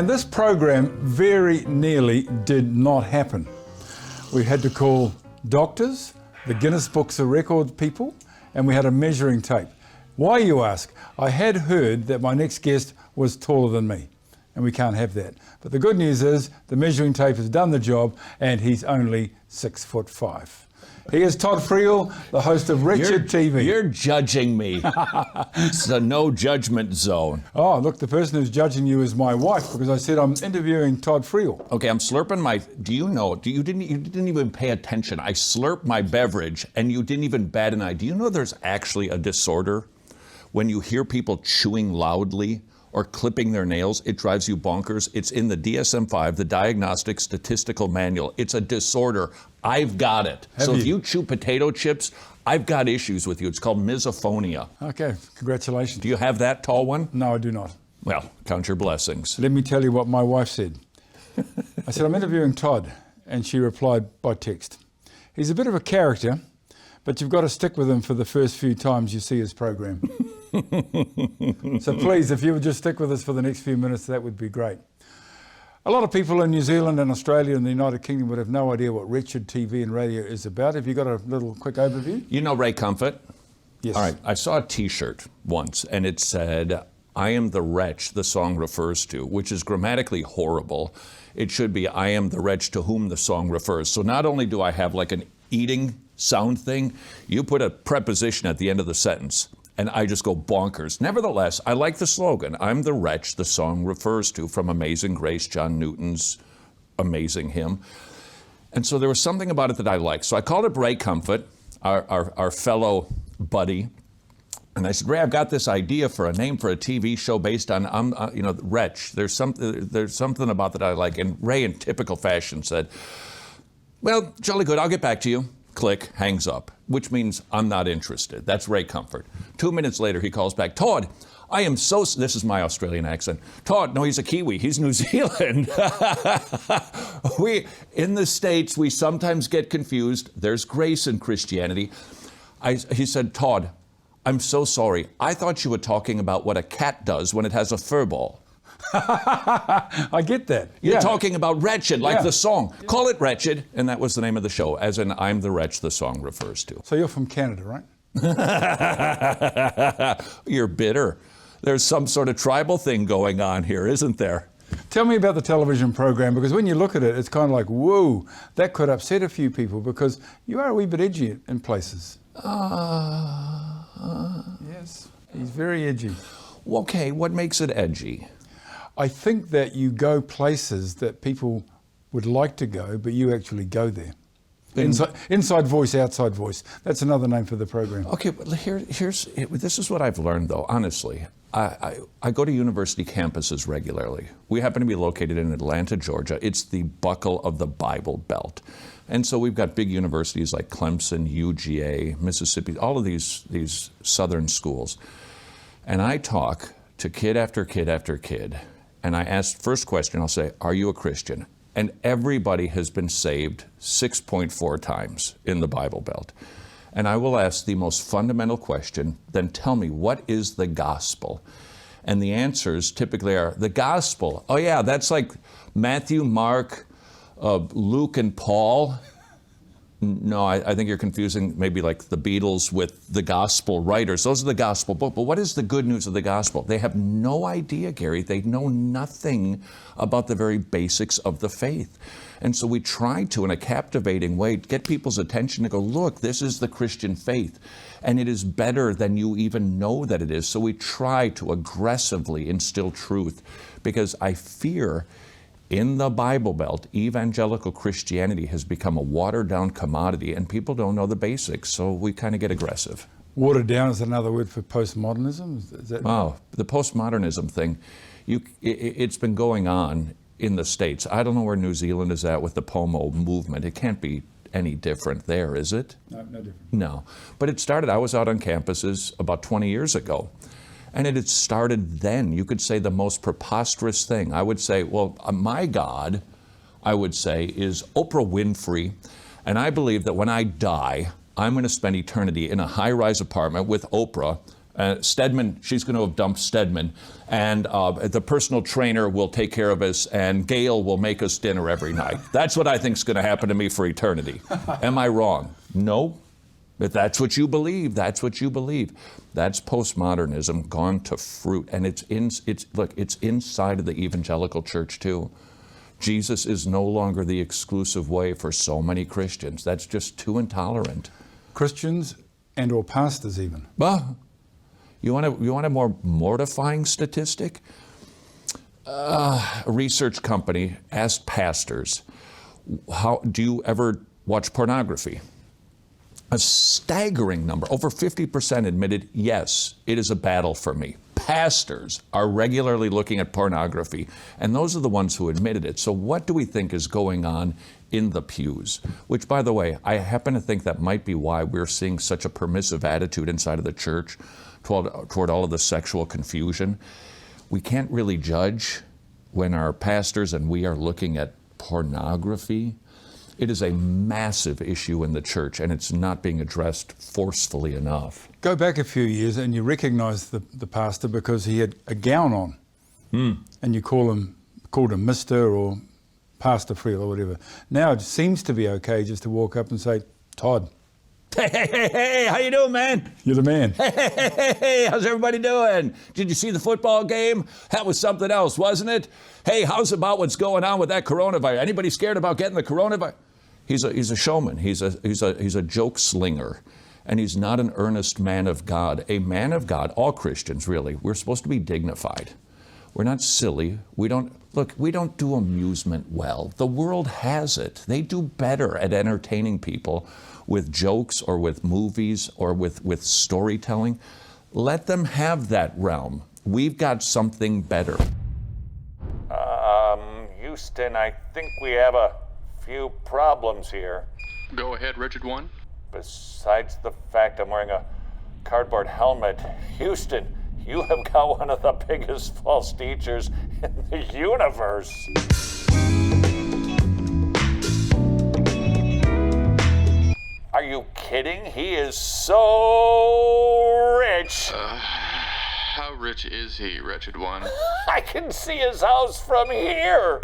this program very nearly did not happen. We had to call doctors, the Guinness Books of Record people, and we had a measuring tape. Why, you ask? I had heard that my next guest was taller than me, and we can't have that. But the good news is the measuring tape has done the job, and he's only 6'5". He is Todd Friel, the host of Wretched TV. You're judging me. It's a no judgment zone. Oh, look, the person who's judging you is my wife, because I said I'm interviewing Todd Friel. Okay, I'm slurping my. Do you know? You didn't even pay attention. I slurped my beverage, and you didn't even bat an eye. Do you know there's actually a disorder when you hear people chewing loudly or clipping their nails? It drives you bonkers. It's in the DSM-5, the Diagnostic Statistical Manual. It's a disorder. I've got it. If you chew potato chips, I've got issues with you. It's called misophonia. Okay, congratulations. Do you have that tall one? No, I do not. Well, count your blessings. Let me tell you what my wife said. I said, I'm interviewing Todd, and she replied by text. He's a bit of a character, but you've got to stick with him for the first few times you see his program. So please, if you would just stick with us for the next few minutes, that would be great. A lot of people in New Zealand and Australia and the United Kingdom would have no idea what Wretched TV and radio is about. Have you got a little quick overview? You know Ray Comfort? Yes. All right, I saw a t-shirt once, and it said, I am the wretch the song refers to, which is grammatically horrible. It should be, I am the wretch to whom the song refers. So not only do I have like an eating sound thing, you put a preposition at the end of the sentence, and I just go bonkers. Nevertheless, I like the slogan, I'm the wretch the song refers to, from Amazing Grace, John Newton's amazing hymn. And so there was something about it that I liked. So I called up Ray Comfort, our fellow buddy, and I said, Ray, I've got this idea for a name for a TV show based on, wretch. There's something about that I like. And Ray, in typical fashion, said, well, jolly good, I'll get back to you. Click, hangs up, which means I'm not interested. That's Ray Comfort. 2 minutes later, he calls back, Todd, I am so, this is my Australian accent. Todd, no, he's a Kiwi, he's New Zealand. In the States, we sometimes get confused. There's grace in Christianity. He said, Todd, I'm so sorry. I thought you were talking about what a cat does when it has a fur ball. I get that. You're talking about Wretched, like the song. Call it Wretched, and that was the name of the show, as in I'm the wretch the song refers to. So you're from Canada, right? You're bitter. There's some sort of tribal thing going on here, isn't there? Tell me about the television program, because when you look at it, it's kind of like, whoa, that could upset a few people, because you are a wee bit edgy in places. Yes, he's very edgy. Okay, what makes it edgy? I think that you go places that people would like to go, but you actually go there. Inside voice, outside voice. That's another name for the program. Okay, but this is what I've learned, though, honestly. I go to university campuses regularly. We happen to be located in Atlanta, Georgia. It's the buckle of the Bible Belt. And so we've got big universities like Clemson, UGA, Mississippi, all of these southern schools. And I talk to kid after kid after kid. And I ask, first question, I'll say, are you a Christian? And everybody has been saved 6.4 times in the Bible Belt. And I will ask the most fundamental question, then tell me, what is the gospel? And the answers typically are, the gospel, oh yeah, that's like Matthew, Mark, Luke, and Paul. No, I think you're confusing maybe like the Beatles with the gospel writers. Those are the gospel book. But what is the good news of the gospel? They have no idea, Gary. They know nothing about the very basics of the faith. And so we try to, in a captivating way, get people's attention to go, look, this is the Christian faith. And it is better than you even know that it is. So we try to aggressively instill truth, because I fear in the Bible Belt, evangelical Christianity has become a watered-down commodity, and people don't know the basics, so we kind of get aggressive. Watered down is another word for postmodernism? Is that... Oh, the postmodernism thing, it's been going on in the States. I don't know where New Zealand is at with the POMO movement. It can't be any different there, is it? No different. No. But it started, I was out on campuses about 20 years ago. And it had started then. You could say the most preposterous thing. I would say, well, my God, I would say, is Oprah Winfrey. And I believe that when I die, I'm going to spend eternity in a high-rise apartment with Oprah Stedman, she's going to have dumped Stedman, and the personal trainer will take care of us, and Gail will make us dinner every night. That's what I think is going to happen to me for eternity. Am I wrong? No. If that's what you believe, that's what you believe. That's postmodernism gone to fruit, and it's inside of the evangelical church too. Jesus is no longer the exclusive way for so many Christians. That's just too intolerant. Christians and or pastors even. Well, you want a more mortifying statistic? A research company asked pastors, "How do you ever watch pornography?" A staggering number, over 50% admitted, yes, it is a battle for me. Pastors are regularly looking at pornography, and those are the ones who admitted it. So what do we think is going on in the pews? Which, by the way, I happen to think that might be why we're seeing such a permissive attitude inside of the church toward all of the sexual confusion. We can't really judge when our pastors and we are looking at pornography. It is a massive issue in the church, and it's not being addressed forcefully enough. Go back a few years and you recognize the pastor because he had a gown on. And you called him Mr. or Pastor Friel or whatever. Now it seems to be okay just to walk up and say, "Todd." Hey, how you doing, man? You're the man. Hey, how's everybody doing? Did you see the football game? That was something else, wasn't it? Hey, how's about what's going on with that coronavirus? Anybody scared about getting the coronavirus? He's a showman. He's a joke slinger, and he's not an earnest man of God. A man of God, all Christians really, we're supposed to be dignified. We're not silly. We don't do amusement well. The world has it. They do better at entertaining people with jokes or with movies or with storytelling. Let them have that realm. We've got something better. Houston, I think we have a few problems here. Go ahead, Wretched One. Besides the fact I'm wearing a cardboard helmet, Houston, you have got one of the biggest false teachers in the universe. Are you kidding? He is so rich. How rich is he, Wretched One? I can see his house from here.